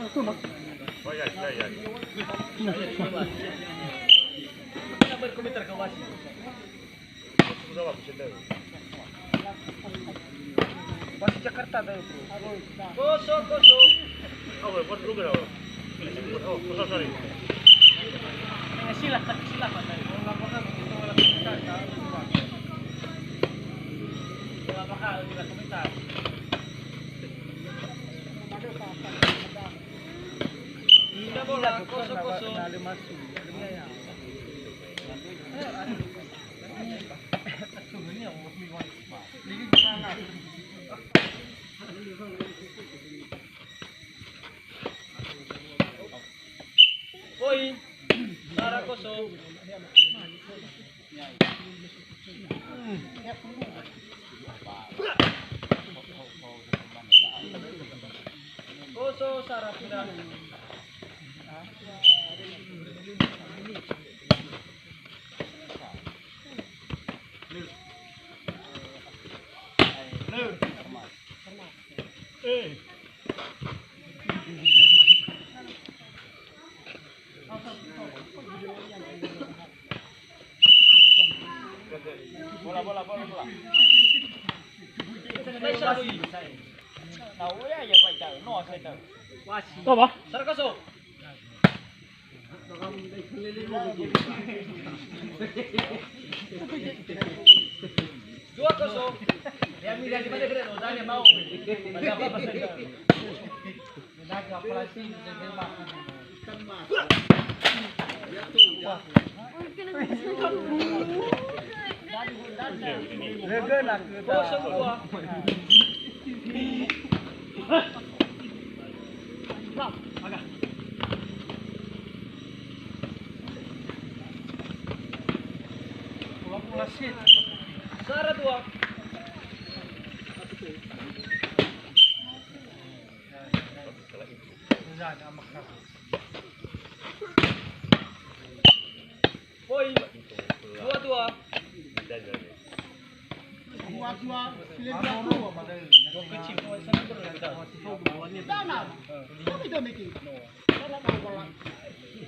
Oh ya, ya, ya. Berkomentar ke wasit. Sudah habis itu. Wasit Jakarta tahu. Kosong. Oh, buat dulu berapa? Oh, sorry. Sila Pak. Apakah begitu wala komentar ka? Apakah wala komentar? Tidak bola kosong. Poin. Sara kosong. Kosong Sara pindah. Bola. Tahu ya Pak tahu. No saya tahu. Wasit. Apa? Sara kosong. Dua kosong. Dia milih di mana kira? Tanya mau. Ada apa pasal itu? Menjaga operasi menembak. Ikan mas. Ya tuh. Kosong dua. Sara dua. Poin. Dua.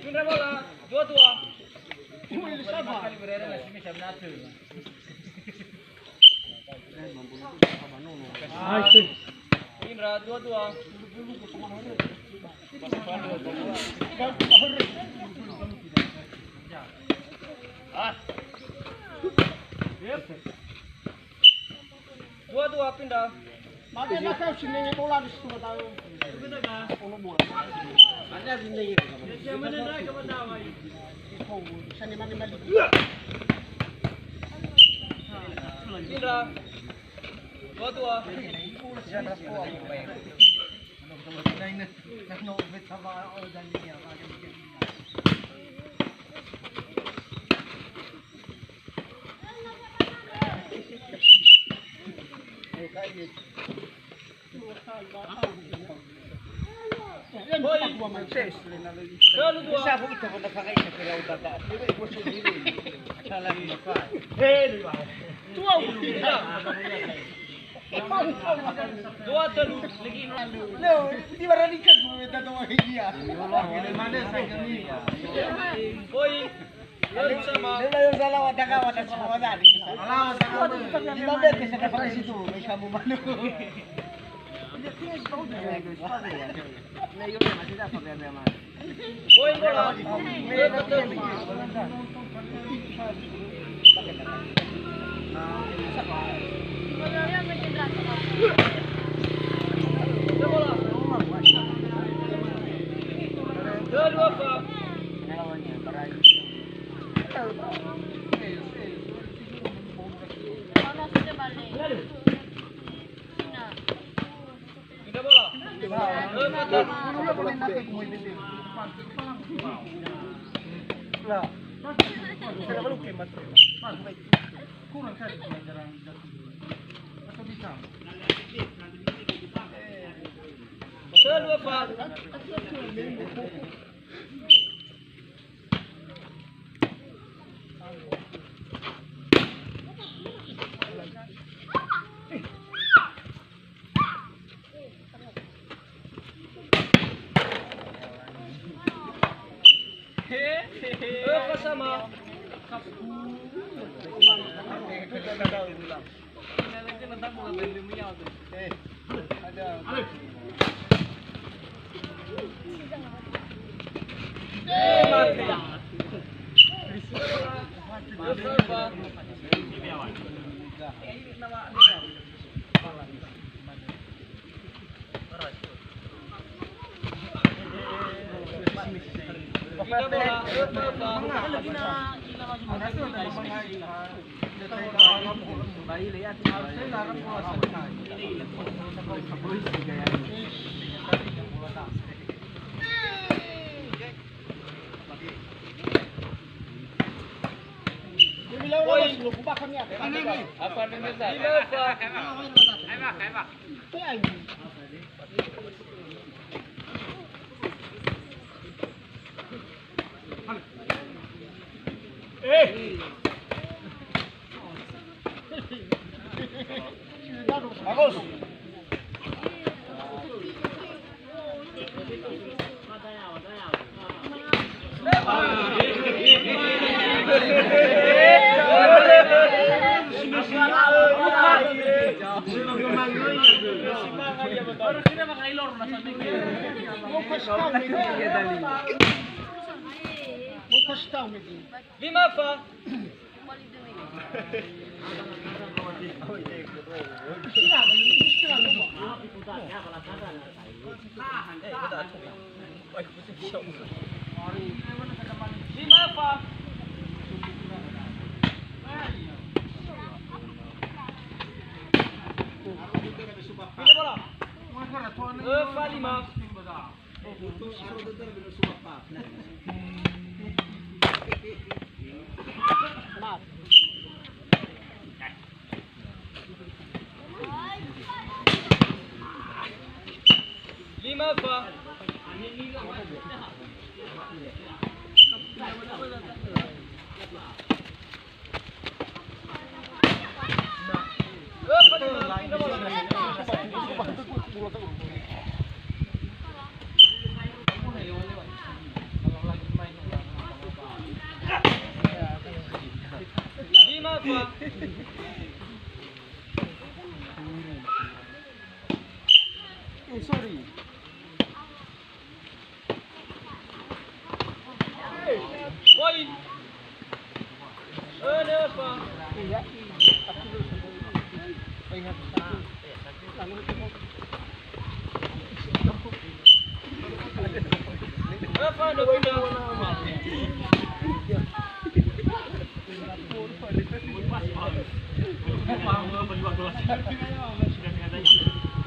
Pindah bola. Dua. Indra dua. Dua pindah. Mati na kau sini bola di situ tahu. Ada sini. Mana naik ke bawah. Oh, sini mana balik. Indra. Dua. Lalu dua. Bisa aku itu pada pakai sekira udah. Salah ni pak. Dua. Dua telu. No, di mana ni kan gue tahu dia. Mana saya kami? Poin. Lalu sama. Dia yang salah wadah kawan semua tadi. Di mana bisa dapat di situ? Kamu malu. Poin bola. Betul. Bola. Dua Pak. Pindah bola. Kurang saja pelajaran atau bisa. Dua Pak. Kasama. Bagus. Lima pa. Lima pa. Pila bola. Pa lima. Lima pa. Lima pa. Sorry. Poin. Ada apa? Iya. Apa ada benda?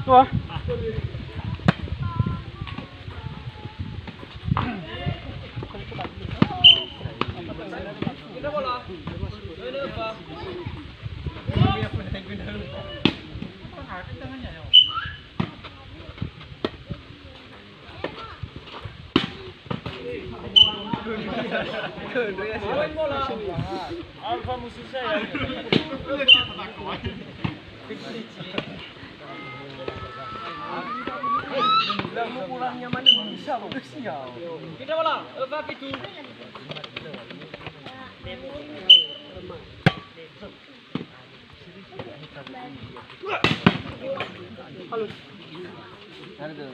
Wah. Kita bola. Ada apa? Poin bola. Alfa musuh saya. Bilang mau pulangnya mana bisa loh. Sial. Kita bola. Apa itu? Halo. Ada.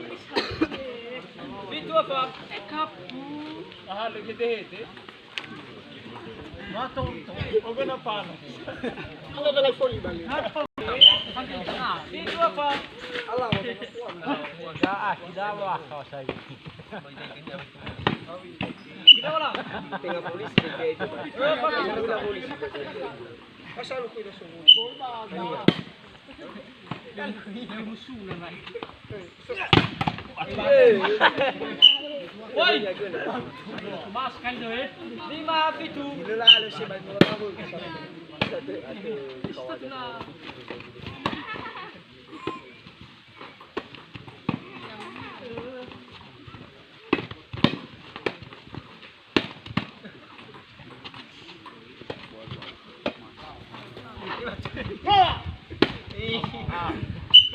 Itu apa? Kapu. Ah, lagi deh. Matong. Oke na paano? Ano na lang po ibalik? Itu apa? Alam mo. Kita bola. Tinggal polisi kayak itu. Tinggal polisi. Asal ko na sumul. Woi. Mas kan deh. 5-7. Nilalo si Bang Murabu.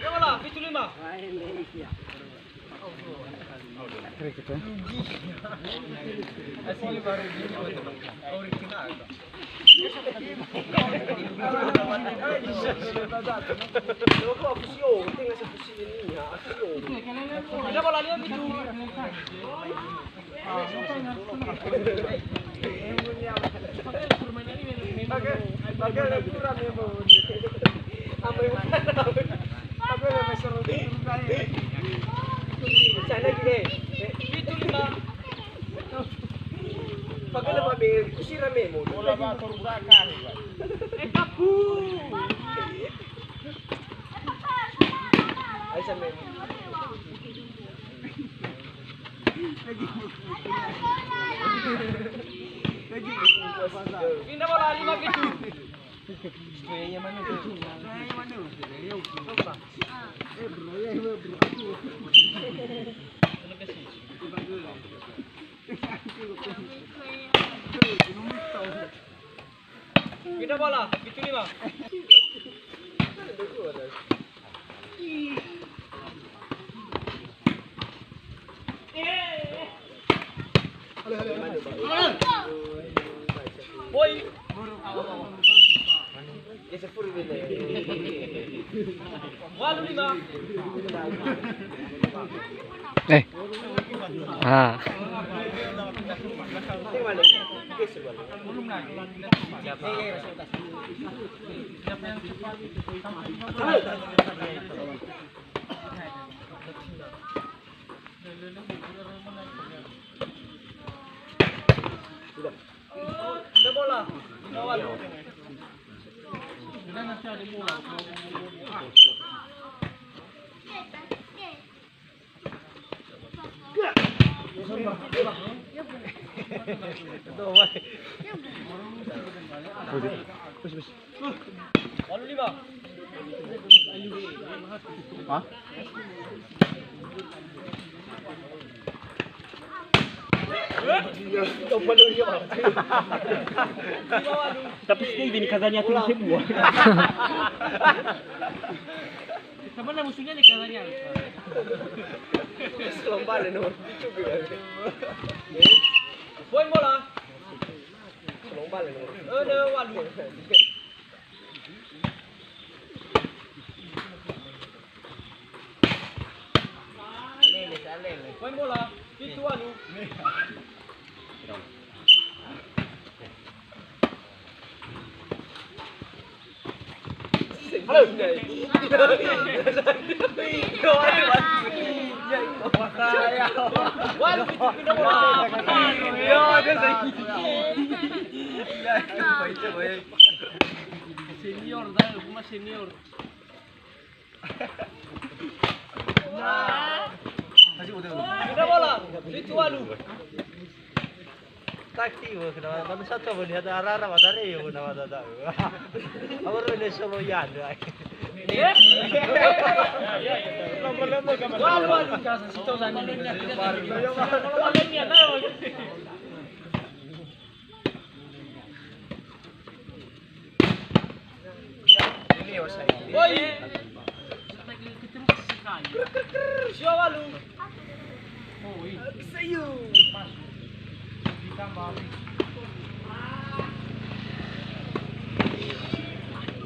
Bola, 7-5. Asli baru gini original. Kita bola lihat itu. Sana gini. Itu 5. Pag alam kami, kusira memo. Wala ba turugakan? Kapu. Ay sa memo. Pinda bola 5 gitu. Kayaknya mana tu? Kayaknya mana? Apa? Bro, ya bro. Kita bola, itu 5. Boy. Isa puro din eh. 5. Tingnan mo. Kasi wala. Ulong na. Sudah bola. Awal. Lalu 5. Hah? Tapos na hindi kanya tuloy si buwan. Sama na musuhnya ni kanya. Lombal no. Boy bola. Lombal no. Ada walu. Boy bola. Itu walu. Halo. Senior dah, cuma senior. Kita bola. Itu walu. Takti mo kena mana satu pun dia arah mana dia pun nama dah. Awak ni solo yan. Walu kasi situ sana ni. Walu ni ada. Boy. Siapa walu? Sayu.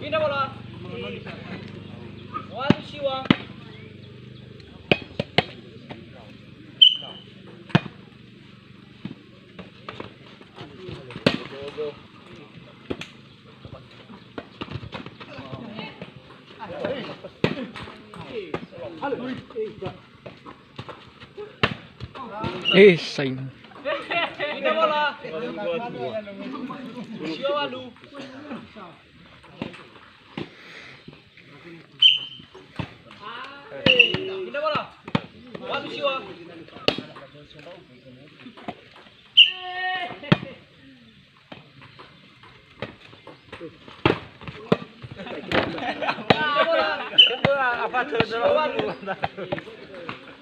Pindah bola. Walu siwa. Sign. Pindah bola. Siwa walu. Pindah bola. Walu siwa. Pindah bola. Apa tu?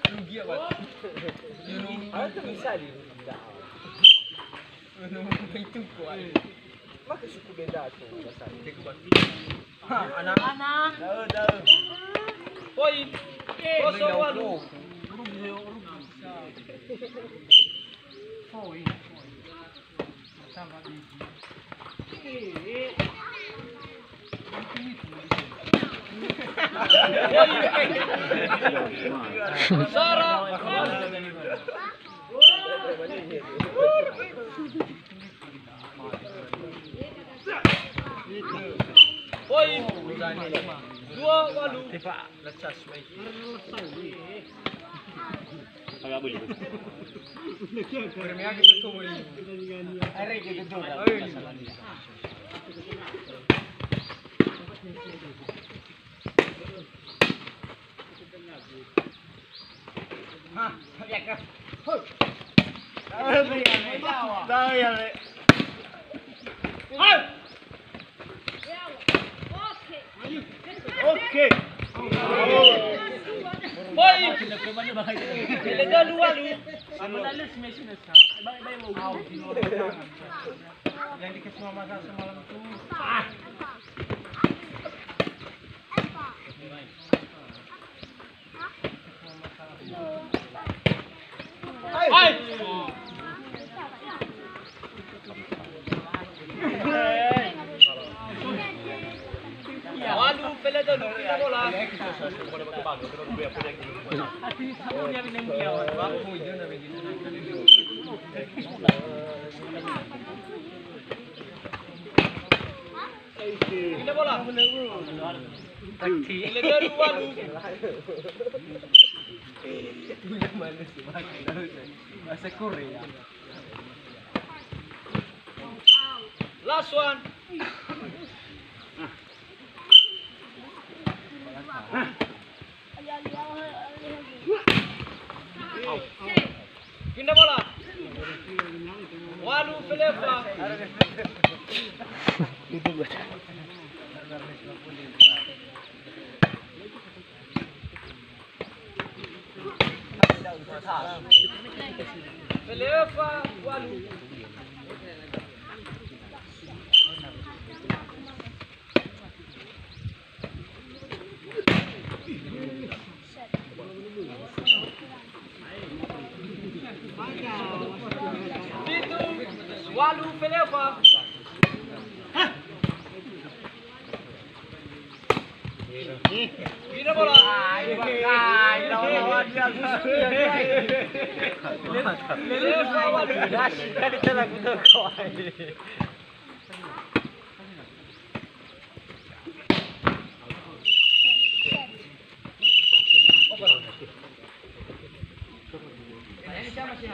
Rugi apa? Ano bisa di? Itu kuat. Maka suku benda tu pasal. Anak. Poin. Kosong walu. Oi, 2-8. Agak boleh. Are gitu tuh. Hah, ya kan. Tahu ya, Le. Oke. Oi, sila 2-8. Yang dikasih mama saya semalam tuh. Hai. Waduh, pele dulu kita bola. Kita bola. Pele dulu waduh. Bahasa Korea. Last one. Pindah bola. Waduh, Pelepa. Itu buat. Pelepa, waduh. Itu, waduh, Pelepa. Pindah bola. Pelepa, waduh. Kan itu lagu tuh kawan. Ini siapa sih?